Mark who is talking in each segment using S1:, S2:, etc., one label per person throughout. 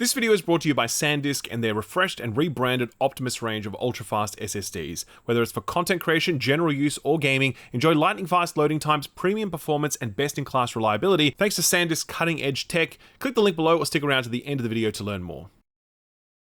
S1: This video is brought to you by SanDisk and their refreshed and rebranded Optimus range of ultra-fast SSDs. Whether it's for content creation, general use, or gaming, enjoy lightning-fast loading times, premium performance, and best-in-class reliability thanks to SanDisk's cutting-edge tech. Click the link below or stick around to the end of the video to learn more.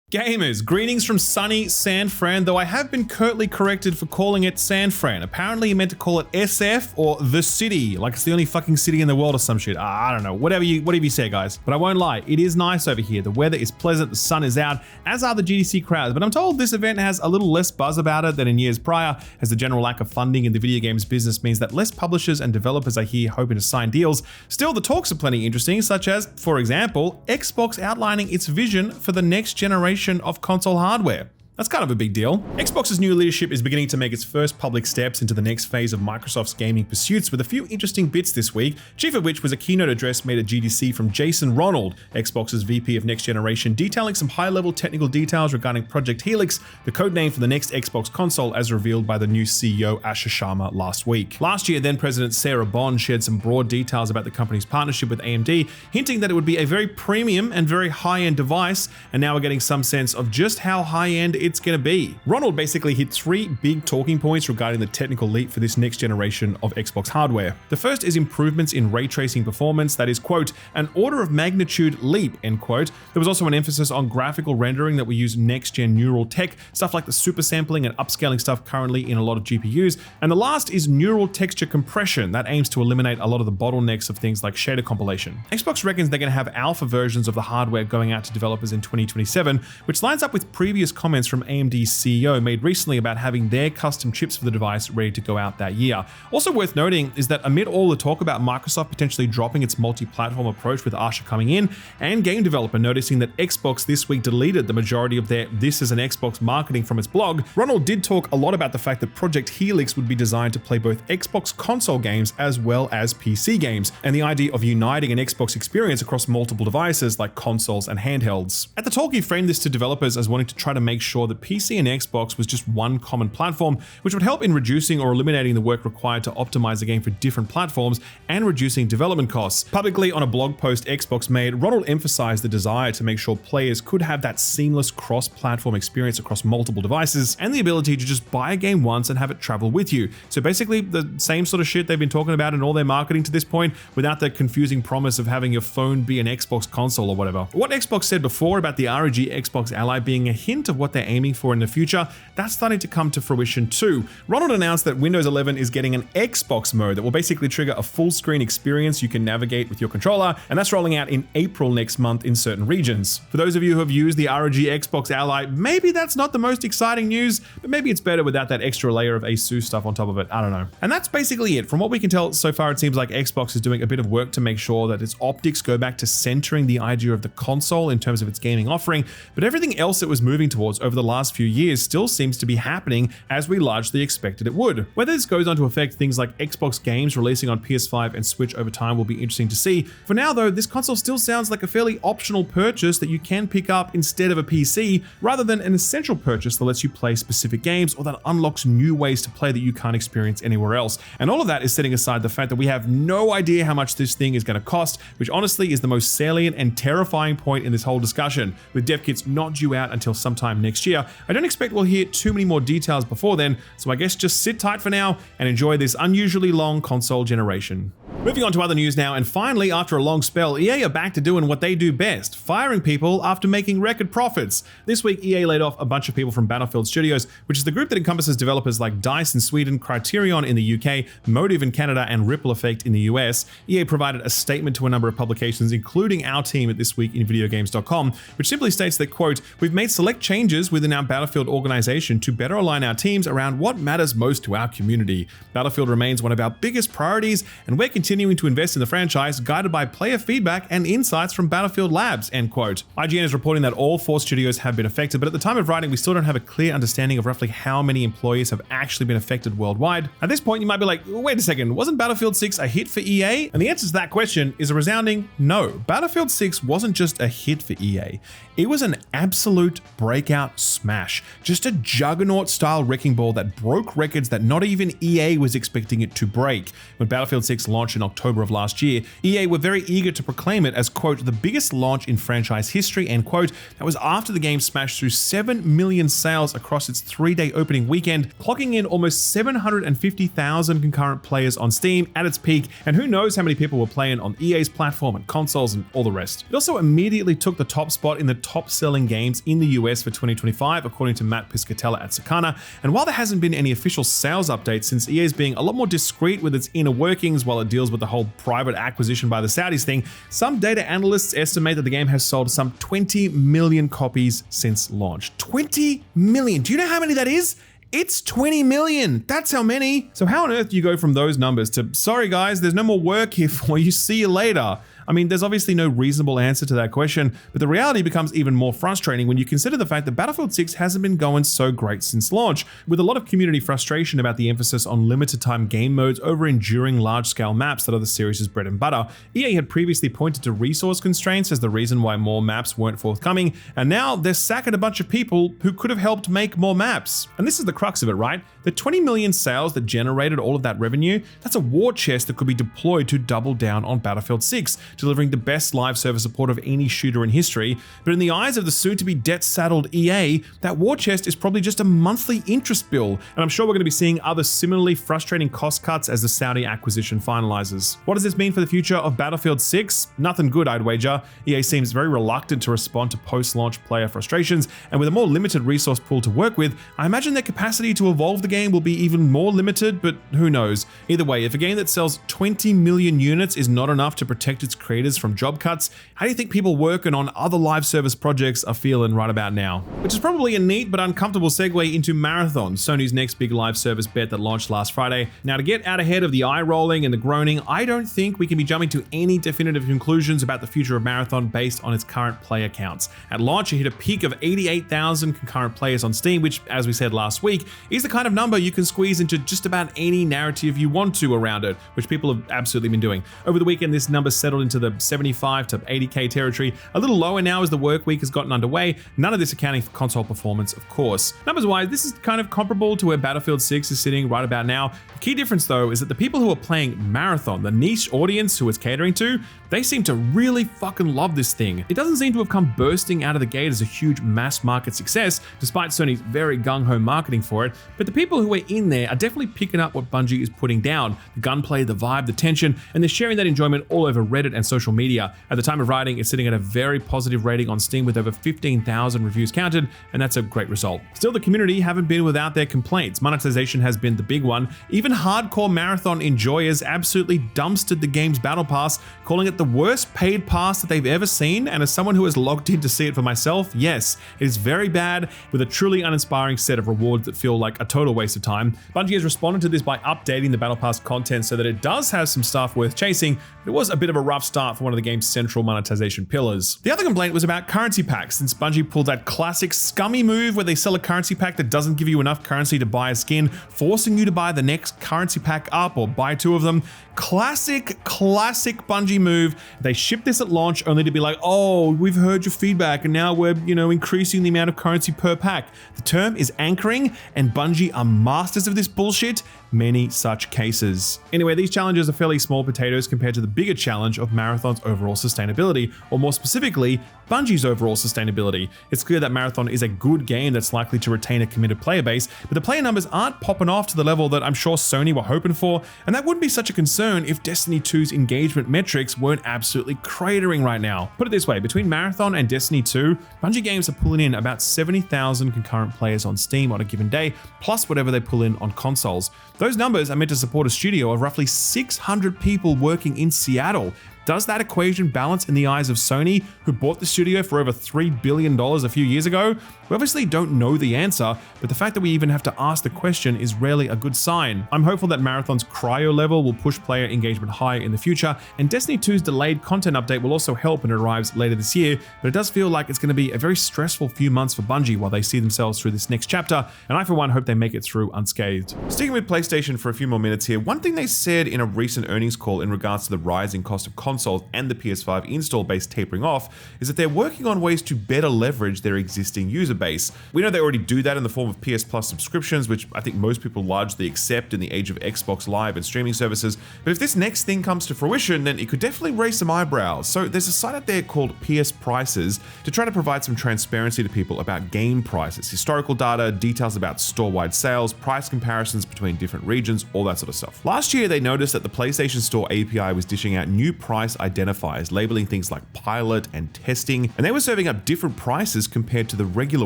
S1: Gamers, greetings from sunny San Fran, though I have been curtly corrected for calling it San Fran. Apparently you meant to call it SF or the city, like it's the only fucking city in the world or some shit. I don't know, whatever you say, guys. But I won't lie, it is nice over here. The weather is pleasant, the sun is out, as are the GDC crowds. But I'm told this event has a little less buzz about it than in years prior, as the general lack of funding in the video games business means that less publishers and developers are here hoping to sign deals. Still, the talks are plenty interesting, such as, for example, Xbox outlining its vision for the next generation of console hardware. That's kind of a big deal. Xbox's new leadership is beginning to make its first public steps into the next phase of Microsoft's gaming pursuits with a few interesting bits this week, chief of which was a keynote address made at GDC from Jason Ronald, Xbox's VP of Next Generation, detailing some high-level technical details regarding Project Helix, the codename for the next Xbox console as revealed by the new CEO Asher Sharma last week. Last year, then President Sarah Bond shared some broad details about the company's partnership with AMD, hinting that it would be a very premium and very high-end device, and now we're getting some sense of just how high-end it's going to be. Ronald basically hit three big talking points regarding the technical leap for this next generation of Xbox hardware. The first is improvements in ray tracing performance that is, quote, an order of magnitude leap, end quote. There was also an emphasis on graphical rendering that will use next-gen neural tech, stuff like the super sampling and upscaling stuff currently in a lot of GPUs. And the last is neural texture compression that aims to eliminate a lot of the bottlenecks of things like shader compilation. Xbox reckons they're going to have alpha versions of the hardware going out to developers in 2027, which lines up with previous comments from AMD's CEO made recently about having their custom chips for the device ready to go out that year. Also worth noting is that amid all the talk about Microsoft potentially dropping its multi-platform approach with Asher coming in, and game developer noticing that Xbox this week deleted the majority of their "This is an Xbox" marketing from its blog, Ronald did talk a lot about the fact that Project Helix would be designed to play both Xbox console games as well as PC games, and the idea of uniting an Xbox experience across multiple devices like consoles and handhelds. At the talk, he framed this to developers as wanting to try to make sure that PC and Xbox was just one common platform, which would help in reducing or eliminating the work required to optimize the game for different platforms and reducing development costs. Publicly on a blog post Xbox made, Ronald emphasized the desire to make sure players could have that seamless cross-platform experience across multiple devices and the ability to just buy a game once and have it travel with you. So basically the same sort of shit they've been talking about in all their marketing to this point, without the confusing promise of having your phone be an Xbox console or whatever. What Xbox said before about the ROG Xbox Ally being a hint of what they're aiming for in the future, that's starting to come to fruition too. Ronald announced that Windows 11 is getting an Xbox mode that will basically trigger a full screen experience you can navigate with your controller, and that's rolling out in April next month in certain regions. For those of you who have used the ROG Xbox Ally, maybe that's not the most exciting news, but maybe it's better without that extra layer of ASUS stuff on top of it. I don't know. And that's basically it. From what we can tell so far, it seems like Xbox is doing a bit of work to make sure that its optics go back to centering the idea of the console in terms of its gaming offering, but everything else it was moving towards over the last few years still seems to be happening as we largely expected it would. Whether this goes on to affect things like Xbox games releasing on PS5 and Switch over time will be interesting to see. For now though, this console still sounds like a fairly optional purchase that you can pick up instead of a PC, rather than an essential purchase that lets you play specific games or that unlocks new ways to play that you can't experience anywhere else. And all of that is setting aside the fact that we have no idea how much this thing is going to cost, which honestly is the most salient and terrifying point in this whole discussion. With dev kits not due out until sometime next year, I don't expect we'll hear too many more details before then, so I guess just sit tight for now and enjoy this unusually long console generation. Moving on to other news now, and finally, after a long spell, EA are back to doing what they do best, firing people after making record profits. This week, EA laid off a bunch of people from Battlefield Studios, which is the group that encompasses developers like DICE in Sweden, Criterion in the UK, Motive in Canada, and Ripple Effect in the US. EA provided a statement to a number of publications, including our team at This Week in Videogames.com, which simply states that, quote, we've made select changes within our Battlefield organization to better align our teams around what matters most to our community. Battlefield remains one of our biggest priorities, and we're continuing to invest in the franchise, guided by player feedback and insights from Battlefield Labs, end quote. IGN is reporting that all 4 studios have been affected, but at the time of writing, we still don't have a clear understanding of roughly how many employees have actually been affected worldwide. At this point, you might be like, wait a second, wasn't Battlefield 6 a hit for EA? And the answer to that question is a resounding no. Battlefield 6 wasn't just a hit for EA. It was an absolute breakout smash. Just a juggernaut-style wrecking ball that broke records that not even EA was expecting it to break. When Battlefield 6 launched in October of last year, EA were very eager to proclaim it as, quote, the biggest launch in franchise history, end quote. That was after the game smashed through 7 million sales across its 3-day opening weekend, clocking in almost 750,000 concurrent players on Steam at its peak, and who knows how many people were playing on EA's platform and consoles and all the rest. It also immediately took the top spot in the top-selling games in the US for 2025, according to Matt Piscatella at Sakana, and while there hasn't been any official sales updates since EA is being a lot more discreet with its inner workings while it deals with the whole private acquisition by the Saudis thing, some data analysts estimate that the game has sold some 20 million copies since launch. 20 million! Do you know how many that is? It's 20 million. That's how many. So how on earth do you go from those numbers to, sorry guys, there's no more work here for you, see you later? I mean, there's obviously no reasonable answer to that question, but the reality becomes even more frustrating when you consider the fact that Battlefield 6 hasn't been going so great since launch, with a lot of community frustration about the emphasis on limited time game modes over enduring large-scale maps that are the series' bread and butter. EA had previously pointed to resource constraints as the reason why more maps weren't forthcoming, and now they're sacking a bunch of people who could have helped make more maps. And this is the crux of it, right? The 20 million sales that generated all of that revenue, that's a war chest that could be deployed to double down on Battlefield 6, delivering the best live service support of any shooter in history. But in the eyes of the soon-to-be debt-saddled EA, that war chest is probably just a monthly interest bill, and I'm sure we're going to be seeing other similarly frustrating cost cuts as the Saudi acquisition finalizes. What does this mean for the future of Battlefield 6? Nothing good, I'd wager. EA seems very reluctant to respond to post-launch player frustrations, and with a more limited resource pool to work with, I imagine their capacity to evolve the game will be even more limited, but who knows. Either way, if a game that sells 20 million units is not enough to protect its creators from job cuts, how do you think people working on other live service projects are feeling right about now? Which is probably a neat but uncomfortable segue into Marathon, Sony's next big live service bet that launched last Friday. Now, to get out ahead of the eye rolling and the groaning, I don't think we can be jumping to any definitive conclusions about the future of Marathon based on its current player counts. At launch, it hit a peak of 88,000 concurrent players on Steam, which, as we said last week, is the kind of number you can squeeze into just about any narrative you want to around it, which people have absolutely been doing. Over the weekend, this number settled into the 75 to 80k territory, a little lower now as the work week has gotten underway, none of this accounting for console performance, of course. Numbers-wise, this is kind of comparable to where Battlefield 6 is sitting right about now. The key difference, though, is that the people who are playing Marathon, the niche audience who it's catering to, they seem to really fucking love this thing. It doesn't seem to have come bursting out of the gate as a huge mass market success, despite Sony's very gung-ho marketing for it, but the people who are in there are definitely picking up what Bungie is putting down: the gunplay, the vibe, the tension, and they're sharing that enjoyment all over Reddit and social media. At the time of writing, it's sitting at a very positive rating on Steam with over 15,000 reviews counted, and that's a great result. Still, the community haven't been without their complaints. Monetization has been the big one. Even hardcore Marathon enjoyers absolutely dumpstered the game's battle pass, calling it the worst paid pass that they've ever seen, and as someone who has logged in to see it for myself, yes, it is very bad, with a truly uninspiring set of rewards that feel like a total waste of time. Bungie has responded to this by updating the battle pass content so that it does have some stuff worth chasing, but it was a bit of a rough start for one of the game's central monetization pillars. The other complaint was about currency packs, since Bungie pulled that classic scummy move where they sell a currency pack that doesn't give you enough currency to buy a skin, forcing you to buy the next currency pack up or buy 2 of them. Classic Bungie move. They shipped this at launch only to be like, oh, we've heard your feedback and now we're, increasing the amount of currency per pack. The term is anchoring, and Bungie are masters of this bullshit. Many such cases. Anyway, these challenges are fairly small potatoes compared to the bigger challenge of Marathon's overall sustainability, or more specifically, Bungie's overall sustainability. It's clear that Marathon is a good game that's likely to retain a committed player base, but the player numbers aren't popping off to the level that I'm sure Sony were hoping for, and that wouldn't be such a concern if Destiny 2's engagement metrics weren't absolutely cratering right now. Put it this way, between Marathon and Destiny 2, Bungie games are pulling in about 70,000 concurrent players on Steam on a given day, plus whatever they pull in on consoles. Those numbers are meant to support a studio of roughly 600 people working in Seattle. Does that equation balance in the eyes of Sony, who bought the studio for over $3 billion a few years ago? We obviously don't know the answer, but the fact that we even have to ask the question is rarely a good sign. I'm hopeful that Marathon's cryo level will push player engagement higher in the future, and Destiny 2's delayed content update will also help when it arrives later this year, but it does feel like it's going to be a very stressful few months for Bungie while they see themselves through this next chapter, and I for one hope they make it through unscathed. Sticking with PlayStation for a few more minutes here, one thing they said in a recent earnings call in regards to the rising cost of consoles consoles and the PS5 install base tapering off is that they're working on ways to better leverage their existing user base. We know they already do that in the form of PS Plus subscriptions, which I think most people largely accept in the age of Xbox Live and streaming services. But if this next thing comes to fruition, then it could definitely raise some eyebrows. So there's a site out there called PS Prices to try to provide some transparency to people about game prices, historical data, details about store-wide sales, price comparisons between different regions, all that sort of stuff. Last year, they noticed that the PlayStation Store API was dishing out new price identifiers, labeling things like pilot and testing, and they were serving up different prices compared to the regular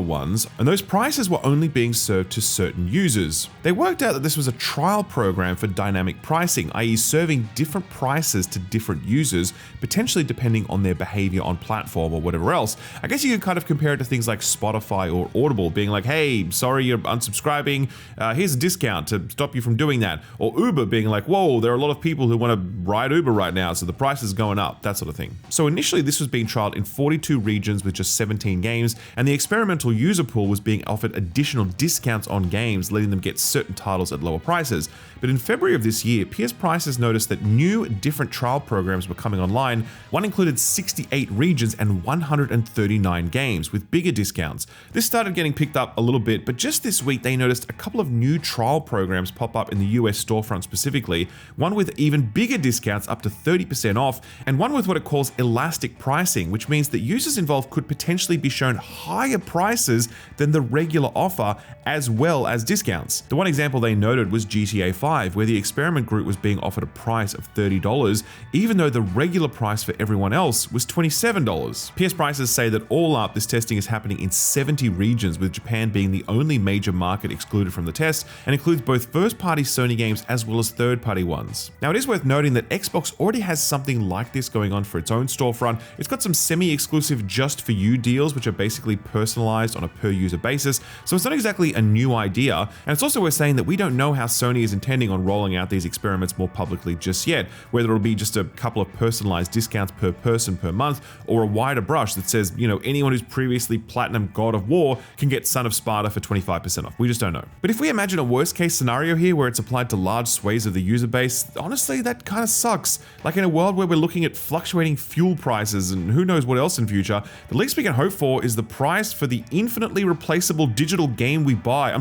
S1: ones, and those prices were only being served to certain users. They worked out that this was a trial program for dynamic pricing, i.e. serving different prices to different users, potentially depending on their behavior on platform or whatever else. I guess you could kind of compare it to things like Spotify or Audible being like, hey, sorry you're unsubscribing, here's a discount to stop you from doing that. Or Uber being like, whoa, there are a lot of people who want to ride Uber right now, so the price is going up, that sort of thing. So initially this was being trialed in 42 regions with just 17 games, and the experimental user pool was being offered additional discounts on games, letting them get certain titles at lower prices. But in February of this year, PS Prices noticed that new different trial programs were coming online. One included 68 regions and 139 games with bigger discounts. This started getting picked up a little bit, but just this week they noticed a couple of new trial programs pop up in the US storefront specifically, one with even bigger discounts up to 30% off, and one with what it calls elastic pricing, which means that users involved could potentially be shown higher prices than the regular offer as well as discounts. The one example they noted was GTA 5, where the experiment group was being offered a price of $30, even though the regular price for everyone else was $27. PS Prices say that all up, this testing is happening in 70 regions, with Japan being the only major market excluded from the test, and includes both first-party Sony games as well as third-party ones. Now, it is worth noting that Xbox already has something like this going on for its own storefront. It's got some semi-exclusive just-for-you deals, which are basically personalized on a per-user basis, so it's not exactly a new idea, and it's also worth saying that we don't know how Sony is intending on rolling out these experiments more publicly just yet, whether it'll be just a couple of personalized discounts per person per month, or a wider brush that says, you know, anyone who's previously Platinum God of War can get Son of Sparta for 25% off. We just don't know. But if we imagine a worst case scenario here where it's applied to large swathes of the user base, honestly, that kind of sucks. Like in a world where we're looking at fluctuating fuel prices and who knows what else in future, the least we can hope for is the price for the infinitely replaceable digital game we buy,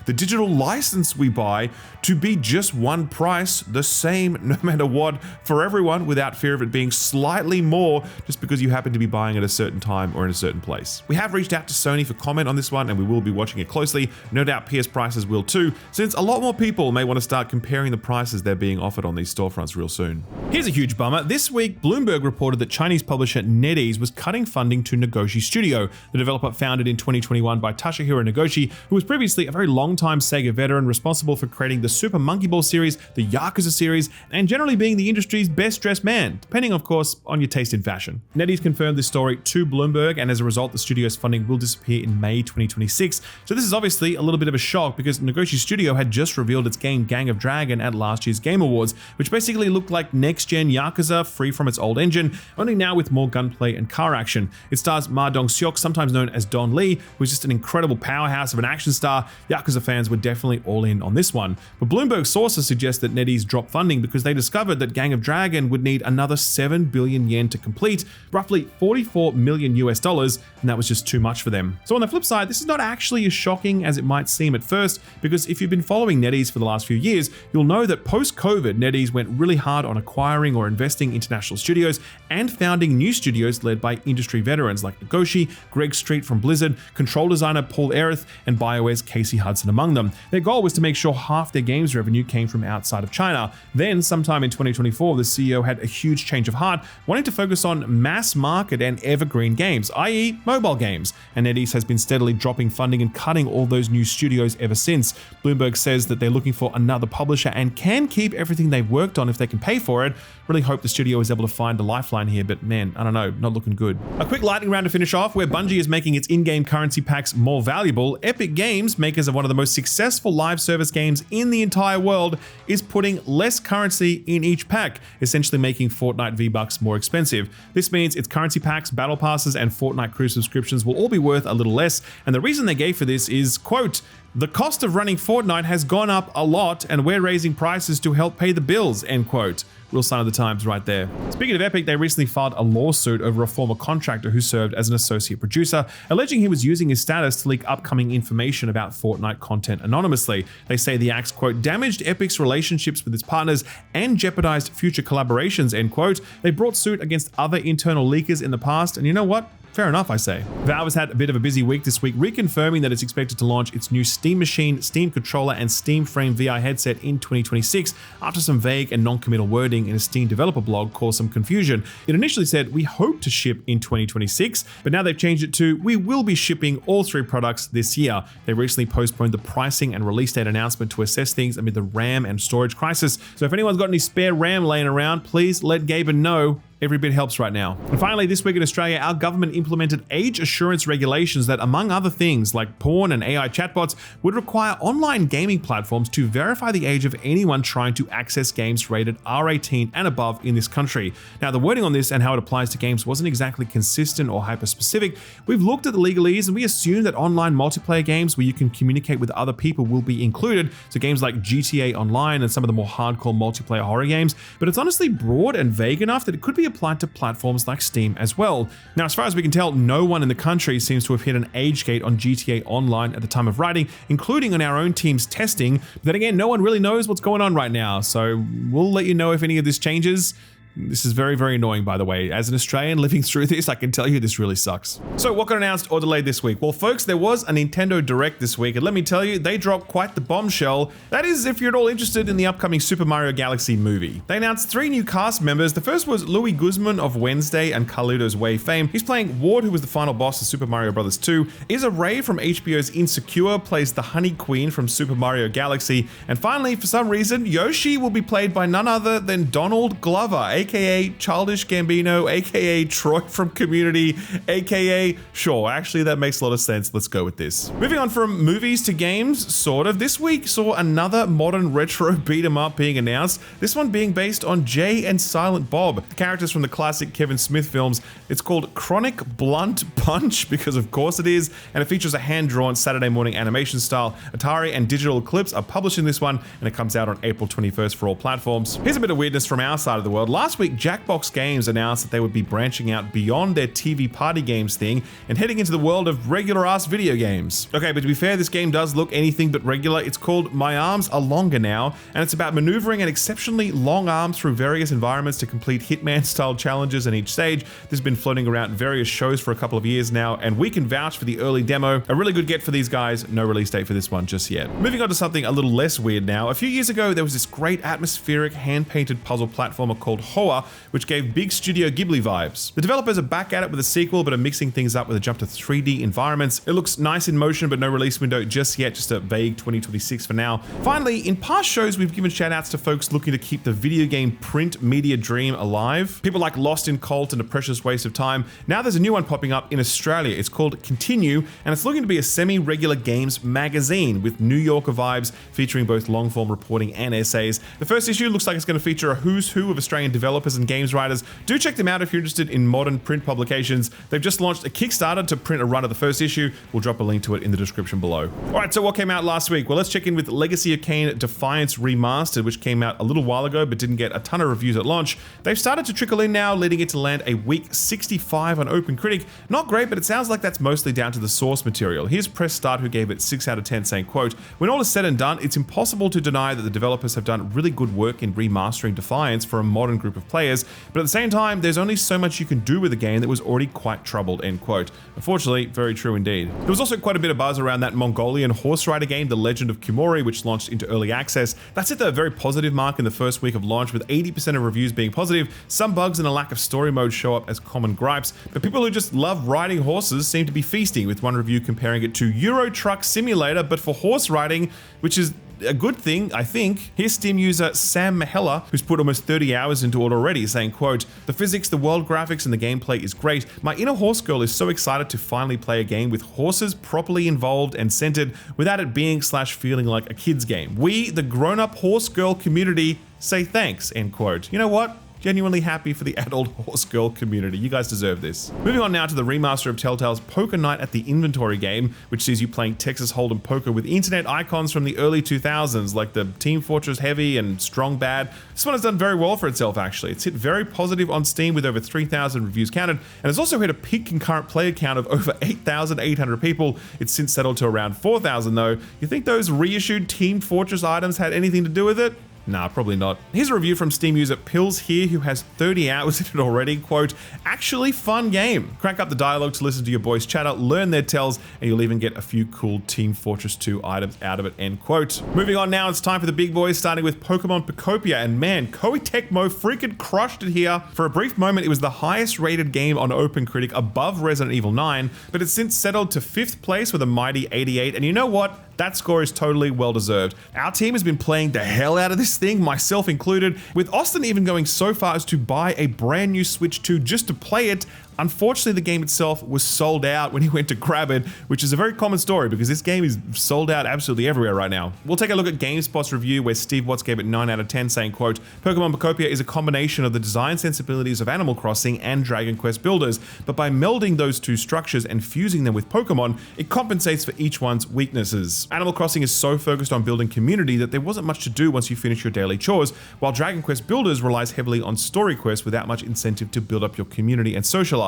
S1: the digital license we buy, to be just one price, the same no matter what, for everyone, without fear of it being slightly more just because you happen to be buying at a certain time or in a certain place. We have reached out to Sony for comment on this one, and we will be watching it closely. No doubt PS Prices will too, since a lot more people may want to start comparing the prices they're being offered on these storefronts real soon. Here's a huge bummer. This week, Bloomberg reported that Chinese publisher NetEase was cutting funding to Nagoshi Studio, the developer founded in 2021 by Toshihiro Nagoshi, who was previously a very long-time Sega veteran responsible for creating the Super Monkey Ball series, the Yakuza series, and generally being the industry's best-dressed man, depending, of course, on your taste in fashion. NetEase confirmed this story to Bloomberg, and as a result, the studio's funding will disappear in May 2026. So this is obviously a little bit of a shock because Nagoshi Studio had just revealed its game Gang of Dragon at last year's Game Awards, which basically looked like next-gen Yakuza free from its old engine, only now with more gunplay and car action. It stars Ma Dong-seok, sometimes known as Don Lee, who's just an incredible powerhouse of an action star. Yakuza fans were definitely all in on this one. But Bloomberg sources suggest that NetEase dropped funding because they discovered that Gang of Dragon would need another 7 billion yen to complete, roughly $44 million US, and that was just too much for them. So on the flip side, this is not actually as shocking as it might seem at first, because if you've been following NetEase for the last few years, you'll know that post-COVID, NetEase went really hard on acquiring or investing international studios and founding new studios led by industry veterans like Nagoshi, Greg Street from Blizzard, control designer Paul Erith, and BioWare's Casey Hudson among them. Their goal was to make sure half their games revenue came from outside of China. Then, sometime in 2024, the CEO had a huge change of heart, wanting to focus on mass market and evergreen games, i.e. mobile games, and NetEase has been steadily dropping funding and cutting all those new studios ever since. Bloomberg says that they're looking for another publisher and can keep everything they've worked on if they can pay for it. Really hope the studio is able to find a lifeline here, but man, I don't know, not looking good. A quick lightning round to finish off, where Bungie is making its in-game currency packs more valuable. Epic Games, makers of one of the most successful live service games in the entire world, is putting less currency in each pack, essentially making Fortnite V-Bucks more expensive. This means its currency packs, battle passes, and Fortnite crew subscriptions will all be worth a little less, and the reason they gave for this is, quote, "The cost of running Fortnite has gone up a lot, and we're raising prices to help pay the bills," end quote. Real sign of the times right there. Speaking of Epic, they recently filed a lawsuit over a former contractor who served as an associate producer, alleging he was using his status to leak upcoming information about Fortnite content anonymously. They say the acts, quote, damaged Epic's relationships with its partners and jeopardized future collaborations, end quote. They brought suit against other internal leakers in the past, and you know what? Fair enough, I say. Valve has had a bit of a busy week this week, reconfirming that it's expected to launch its new Steam Machine, Steam Controller, and Steam Frame VR headset in 2026 after some vague and non-committal wording in a Steam developer blog caused some confusion. It initially said, we hope to ship in 2026, but now they've changed it to, we will be shipping all 3 products this year. They recently postponed the pricing and release date announcement to assess things amid the RAM and storage crisis. So if anyone's got any spare RAM laying around, please let Gaben know. Every bit helps right now. And finally, this week in Australia, our government implemented age assurance regulations that, among other things like porn and AI chatbots, would require online gaming platforms to verify the age of anyone trying to access games rated R18 and above in this country. Now, the wording on this and how it applies to games wasn't exactly consistent or hyper-specific. We've looked at the legalese and we assume that online multiplayer games where you can communicate with other people will be included, so games like GTA Online and some of the more hardcore multiplayer horror games, but it's honestly broad and vague enough that it could be applied to platforms like Steam as well. Now, as far as we can tell, no one in the country seems to have hit an age gate on GTA Online at the time of writing, including on our own team's testing. But then again, no one really knows what's going on right now, so we'll let you know if any of this changes. This is very, very annoying, by the way. As an Australian living through this, I can tell you this really sucks. So what got announced or delayed this week? Well, folks, there was a Nintendo Direct this week, and let me tell you, they dropped quite the bombshell. That is, if you're at all interested in the upcoming Super Mario Galaxy movie. They announced 3 new cast members. The first was Louis Guzman of Wednesday and Carlito's Way fame. He's playing Ward, who was the final boss of Super Mario Bros. 2. Issa Rae from HBO's Insecure plays the Honey Queen from Super Mario Galaxy. And finally, for some reason, Yoshi will be played by none other than Donald Glover, aka Childish Gambino, aka Troy from Community, aka, sure, actually that makes a lot of sense. Let's go with this. Moving on from movies to games, sort of. This week saw another modern retro beat 'em up being announced. This one being based on Jay and Silent Bob, the characters from the classic Kevin Smith films. It's called Chronic Blunt Punch, because of course it is, and it features a hand-drawn Saturday morning animation style. Atari and Digital Eclipse are publishing this one, and it comes out on April 21st for all platforms. Here's a bit of weirdness from our side of the world. Last week, Jackbox Games announced that they would be branching out beyond their TV party games thing and heading into the world of regular-ass video games. Okay, but to be fair, this game does look anything but regular. It's called My Arms Are Longer Now, and it's about maneuvering an exceptionally long arm through various environments to complete Hitman-style challenges in each stage. This has been floating around various shows for a couple of years now, and we can vouch for the early demo. A really good get for these guys. No release date for this one just yet. Moving on to something a little less weird now. A few years ago, there was this great atmospheric hand-painted puzzle platformer called Hoa, which gave big Studio Ghibli vibes. The developers are back at it with a sequel, but are mixing things up with a jump to 3D environments. It looks nice in motion, but no release window just yet, just a vague 2026 for now. Finally, in past shows, we've given shout-outs to folks looking to keep the video game print media dream alive. People like Lost in Cult and A Precious Waste of Time. Now there's a new one popping up in Australia. It's called Continue, and it's looking to be a semi-regular games magazine with New Yorker vibes, featuring both long-form reporting and essays. The first issue looks like it's going to feature a who's who of Australian developers and games writers. Do check them out if you're interested in modern print publications. They've just launched a Kickstarter to print a run of the first issue. We'll drop a link to it in the description below. Alright, so what came out last week? Well, let's check in with Legacy of Kain Defiance Remastered, which came out a little while ago but didn't get a ton of reviews at launch. They've started to trickle in now, leading it to land a weak 65 on OpenCritic. Not great, but it sounds like that's mostly down to the source material. Here's Press Start, who gave it 6 out of 10, saying, quote, "When all is said and done, it's impossible to deny that the developers have done really good work in remastering Defiance for a modern group of players, but at the same time, there's only so much you can do with a game that was already quite troubled," end quote. Unfortunately, very true indeed. There was also quite a bit of buzz around that Mongolian horse rider game, The Legend of Kimori, which launched into early access. That's hit the very positive mark in the first week of launch, with 80% of reviews being positive. Some bugs and a lack of story mode show up as common gripes, but people who just love riding horses seem to be feasting, with one review comparing it to Euro Truck Simulator, but for horse riding, which is a good thing, I think. Here's Steam user Sam Mahella, who's put almost 30 hours into it already, saying, quote, "The physics, the world graphics, and the gameplay is great. My inner horse girl is so excited to finally play a game with horses properly involved and centered without it being / feeling like a kid's game. We, the grown-up horse girl community, say thanks," end quote. You know what? genuinely happy for the adult horse girl community. You guys deserve this. Moving on now to the remaster of Telltale's Poker Night at the Inventory game, which sees you playing Texas Hold'em poker with internet icons from the early 2000s, like the Team Fortress Heavy and Strong Bad. This one has done very well for itself, actually. It's hit very positive on Steam with over 3,000 reviews counted, and has also hit a peak concurrent player count of over 8,800 people. It's since settled to around 4,000 though. You think those reissued Team Fortress items had anything to do with it? Nah, probably not. Here's a review from Steam user Pills here, who has 30 hours in it already. Quote, actually fun game. Crank up the dialogue to listen to your boys chatter, learn their tells, and you'll even get a few cool Team Fortress 2 items out of it, end quote. Moving on now, it's time for the big boys, starting with Pokemon Pokopia, and man, Koei Tecmo freaking crushed it here. For a brief moment, it was the highest rated game on OpenCritic, above Resident Evil 9, but it's since settled to 5th place with a mighty 88, and you know what? That score is totally well deserved. Our team has been playing the hell out of this thing, myself included, with Austin even going so far as to buy a brand new Switch 2 just to play it. Unfortunately, the game itself was sold out when he went to grab it, which is a very common story because this game is sold out absolutely everywhere right now. We'll take a look at GameSpot's review where Steve Watts gave it 9 out of 10, saying, quote, Pokemon Pokopia is a combination of the design sensibilities of Animal Crossing and Dragon Quest Builders, but by melding those two structures and fusing them with Pokemon, it compensates for each one's weaknesses. Animal Crossing is so focused on building community that there wasn't much to do once you finish your daily chores, while Dragon Quest Builders relies heavily on story quests without much incentive to build up your community and socialize.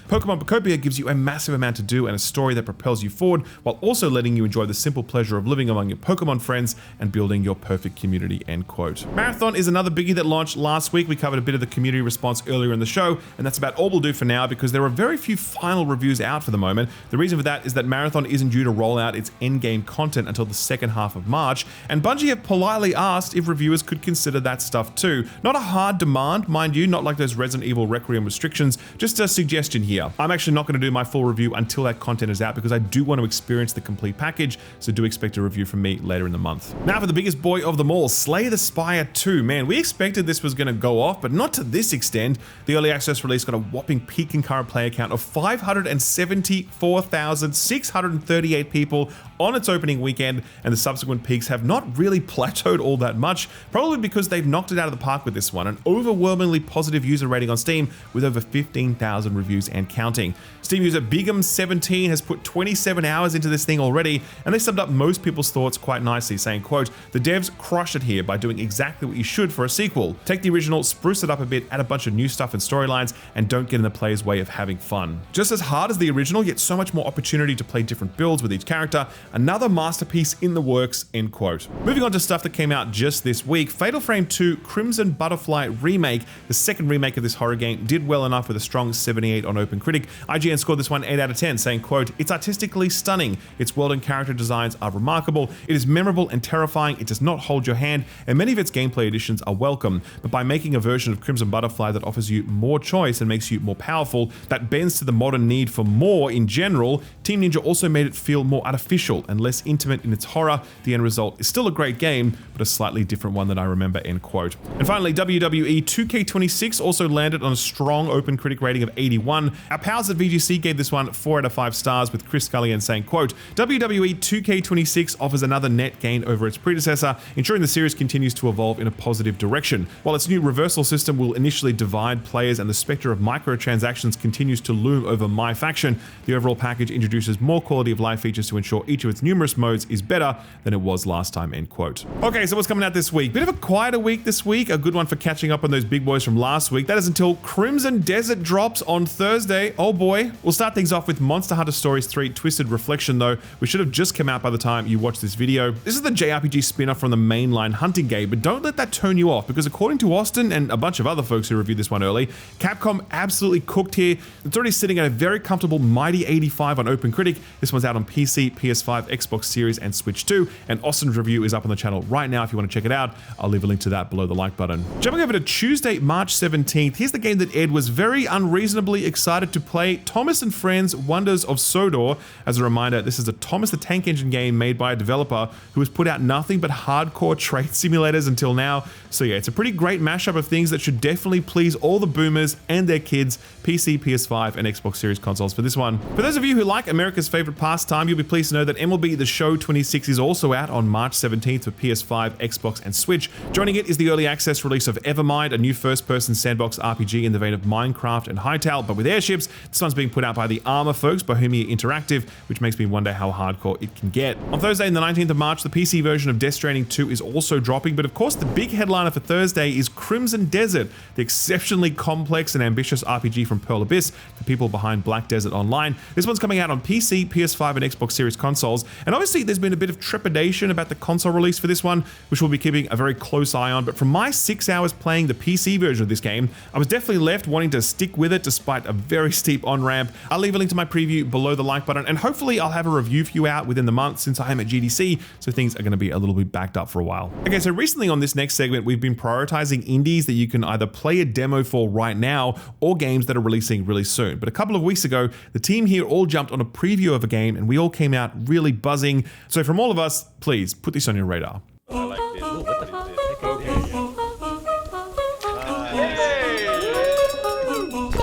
S1: Pokemon Pokopia gives you a massive amount to do and a story that propels you forward, while also letting you enjoy the simple pleasure of living among your Pokemon friends and building your perfect community, end quote. Marathon is another biggie that launched last week. We covered a bit of the community response earlier in the show, and that's about all we'll do for now because there are very few final reviews out for the moment. The reason for that is that Marathon isn't due to roll out its endgame content until the second half of March, and Bungie have politely asked if reviewers could consider that stuff too. Not a hard demand, mind you, not like those Resident Evil Requiem restrictions, just a suggestion here. I'm actually not going to do my full review until that content is out because I do want to experience the complete package, so do expect a review from me later in the month. Now for the biggest boy of them all, Slay the Spire 2. Man, we expected this was going to go off, but not to this extent. The early access release got a whopping peak concurrent player count of 574,638 people on its opening weekend, and the subsequent peaks have not really plateaued all that much, probably because they've knocked it out of the park with this one. An overwhelmingly positive user rating on Steam with over 15,000 reviews and counting. Steam user Bigum17 has put 27 hours into this thing already, and they summed up most people's thoughts quite nicely, saying, quote, the devs crushed it here by doing exactly what you should for a sequel. Take the original, spruce it up a bit, add a bunch of new stuff and storylines, and don't get in the player's way of having fun. Just as hard as the original, yet so much more opportunity to play different builds with each character. Another masterpiece in the works, end quote. Moving on to stuff that came out just this week, Fatal Frame 2 Crimson Butterfly Remake, the second remake of this horror game, did well enough with a strong 78 on OpenCritic. IGN scored this one 8 out of 10, saying, quote, it's artistically stunning, its world and character designs are remarkable, it is memorable and terrifying, it does not hold your hand, and many of its gameplay additions are welcome, but by making a version of Crimson Butterfly that offers you more choice and makes you more powerful, that bends to the modern need for more in general, Team Ninja also made it feel more artificial and less intimate in its horror. The end result is still a great game, but a slightly different one than I remember, end quote. And finally, WWE 2K26 also landed on a strong OpenCritic rating of 81. Our pals at VGC gave this one 4 out of 5 stars, with Chris Scullion saying, quote, WWE 2K26 offers another net gain over its predecessor, ensuring the series continues to evolve in a positive direction. While its new reversal system will initially divide players and the specter of microtransactions continues to loom over my faction, the overall package introduces more quality of life features to ensure each of its numerous modes is better than it was last time, end quote. Okay, so what's coming out this week? Bit of a quieter week this week, a good one for catching up on those big boys from last week. That is until Crimson Desert drops on Thursday. Oh boy. We'll start things off with Monster Hunter Stories 3 Twisted Reflection though, which should have just come out by the time you watch this video. This is the JRPG spin-off from the mainline hunting game, but don't let that turn you off, because according to Austin and a bunch of other folks who reviewed this one early, Capcom absolutely cooked here. It's already sitting at a very comfortable mighty 85 on OpenCritic. This one's out on PC, PS5, Xbox Series, and Switch 2, and Austin's review is up on the channel right now if you want to check it out. I'll leave a link to that below the like button. Jumping over to Tuesday, March 17th, here's the game that Ed was very unreasonably fully excited to play Thomas and Friends Wonders of Sodor. As a reminder, this is a Thomas the Tank Engine game made by a developer who has put out nothing but hardcore trade simulators until now. So yeah, it's a pretty great mashup of things that should definitely please all the boomers and their kids, PC, PS5, and Xbox Series consoles for this one. For those of you who like America's favorite pastime, you'll be pleased to know that MLB The Show 26 is also out on March 17th for PS5, Xbox, and Switch. Joining it is the early access release of Evermind, a new first-person sandbox RPG in the vein of Minecraft and Hytale, but with airships. This one's being put out by the Armor folks, Bohemia Interactive, which makes me wonder how hardcore it can get. On Thursday, the 19th of March, the PC version of Death Stranding 2 is also dropping, but of course the big headliner for Thursday is Crimson Desert, the exceptionally complex and ambitious RPG from Pearl Abyss, the people behind Black Desert Online. This one's coming out on PC, PS5, and Xbox Series consoles, and obviously there's been a bit of trepidation about the console release for this one, which we'll be keeping a very close eye on, but from my 6 hours playing the PC version of this game, I was definitely left wanting to stick with it despite a very steep on-ramp. I'll leave a link to my preview below the like button, and hopefully I'll have a review for you out within the month since I am at GDC, so things are going to be a little bit backed up for a while. Okay, so recently on this next segment, we've been prioritizing indies that you can either play a demo for right now or games that are releasing really soon. But a couple of weeks ago, the team here all jumped on a preview of a game and we all came out really buzzing. So from all of us, please put this on your radar.
S2: I like this. Ooh, what the is this?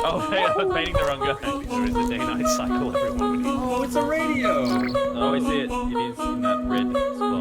S2: Oh, hey, I was painting the wrong guy. There is a day-night cycle, everyone.
S3: Oh, it's a radio.
S2: Oh, is it? It is in that red spot.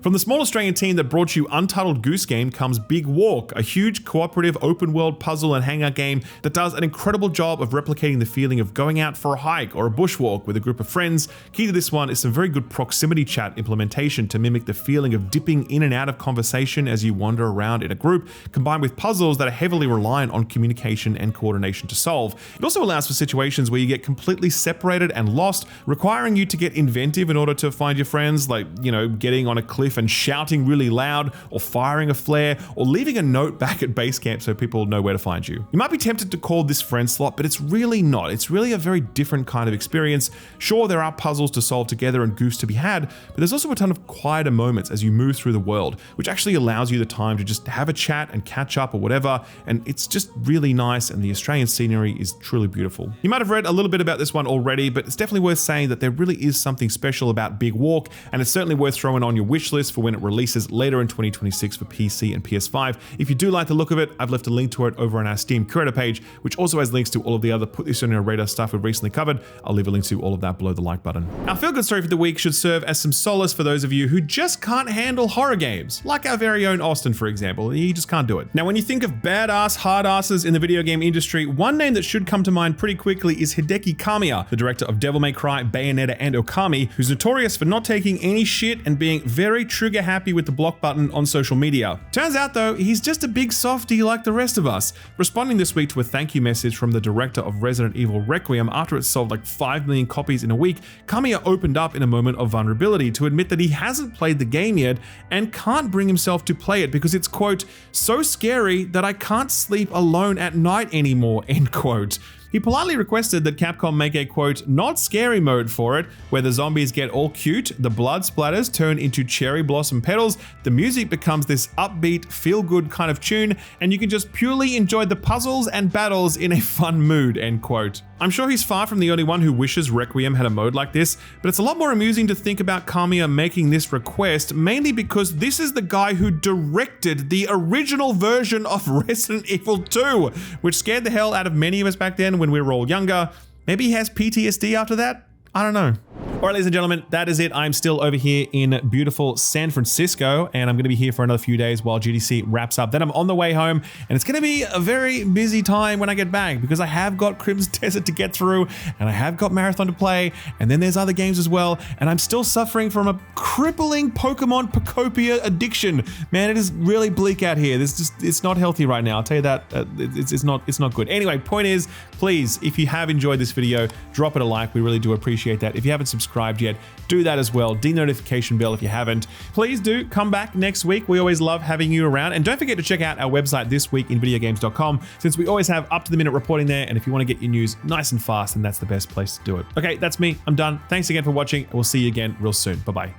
S1: From the small Australian team that brought you Untitled Goose Game comes Big Walk, a huge cooperative open world puzzle and hangout game that does an incredible job of replicating the feeling of going out for a hike or a bushwalk with a group of friends. Key to this one is some very good proximity chat implementation to mimic the feeling of dipping in and out of conversation as you wander around in a group, combined with puzzles that are heavily reliant on communication and coordination to solve. It also allows for situations where you get completely separated and lost, requiring you to get inventive in order to find your friends, like, you know, getting on a cliff and shouting really loud, or firing a flare, or leaving a note back at base camp so people know where to find you. You might be tempted to call this friend slot, but it's really not. It's really a very different kind of experience. Sure, there are puzzles to solve together and goofs to be had, but there's also a ton of quieter moments as you move through the world, which actually allows you the time to just have a chat and catch up or whatever, and it's just really nice, and the Australian scenery is truly beautiful. You might have read a little bit about this one already, but it's definitely worth saying that there really is something special about Big Walk, and it's certainly worth throwing on your wish list for when it releases later in 2026 for PC and PS5. If you do like the look of it, I've left a link to it over on our Steam curator page, which also has links to all of the other Put This On Your Radar stuff we've recently covered. I'll leave a link to all of that below the like button. Our feel-good story for the week should serve as some solace for those of you who just can't handle horror games, like our very own Austin, for example. He just can't do it. Now, when you think of badass hard asses in the video game industry, one name that should come to mind pretty quickly is Hideki Kamiya, the director of Devil May Cry, Bayonetta, and Okami, who's notorious for not taking any shit and being very trigger happy with the block button on social media. Turns out though, he's just a big softie like the rest of us. Responding this week to a thank you message from the director of Resident Evil Requiem after it sold like 5 million copies in a week, Kamiya opened up in a moment of vulnerability to admit that he hasn't played the game yet and can't bring himself to play it because it's, quote, so scary that I can't sleep alone at night anymore, end quote. He politely requested that Capcom make a, quote, not scary mode for it, where the zombies get all cute, the blood splatters turn into cherry blossom petals, the music becomes this upbeat, feel-good kind of tune, and you can just purely enjoy the puzzles and battles in a fun mood, end quote. I'm sure he's far from the only one who wishes Requiem had a mode like this, but it's a lot more amusing to think about Kamiya making this request, mainly because this is the guy who directed the original version of Resident Evil 2, which scared the hell out of many of us back then when we were all younger. Maybe he has PTSD after that? I don't know. All right, ladies and gentlemen, that is it. I'm still over here in beautiful San Francisco, and I'm going to be here for another few days while GDC wraps up. Then I'm on the way home, and it's going to be a very busy time when I get back because I have got Crimson Desert to get through, and I have got Marathon to play, and then there's other games as well, and I'm still suffering from a crippling Pokemon Pokopia addiction. Man, it is really bleak out here. It's not healthy right now. I'll tell you that. It's not good. Anyway, point is, please, if you have enjoyed this video, drop it a like. We really do appreciate that. If you haven't subscribed yet, do that as well. Notification bell if you haven't. Please do come back next week. We always love having you around. And don't forget to check out our website thisweekinvideogames.com, since we always have up-to-the-minute reporting there. And if you want to get your news nice and fast, then that's the best place to do it. Okay, that's me. I'm done. Thanks again for watching, and we'll see you again real soon. Bye-bye.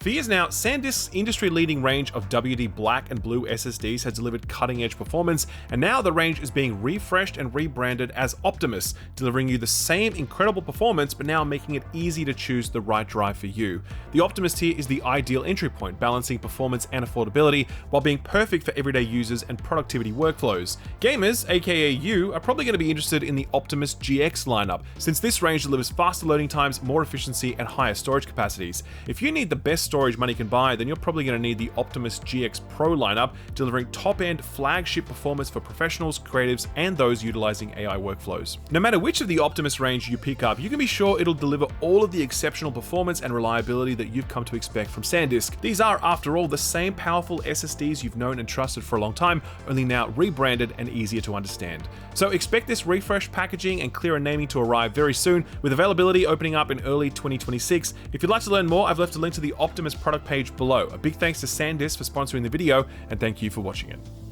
S1: For years now, SanDisk's industry-leading range of WD Black and Blue SSDs has delivered cutting-edge performance, and now the range is being refreshed and rebranded as Optimus, delivering you the same incredible performance, but now making it easy to choose the right drive for you. The Optimus tier is the ideal entry point, balancing performance and affordability while being perfect for everyday users and productivity workflows. Gamers, aka you, are probably going to be interested in the Optimus GX lineup, since this range delivers faster loading times, more efficiency, and higher storage capacities. If you need the best storage money can buy, then you're probably going to need the Optimus GX Pro lineup, delivering top-end flagship performance for professionals, creatives, and those utilizing AI workflows. No matter which of the Optimus range you pick up, you can be sure it'll deliver all of the exceptional performance and reliability that you've come to expect from SanDisk. These are, after all, the same powerful SSDs you've known and trusted for a long time, only now rebranded and easier to understand. So expect this refreshed packaging and clearer naming to arrive very soon, with availability opening up in early 2026. If you'd like to learn more, I've left a link to the Optimus product page below. A big thanks to SanDisk for sponsoring the video, and thank you for watching it.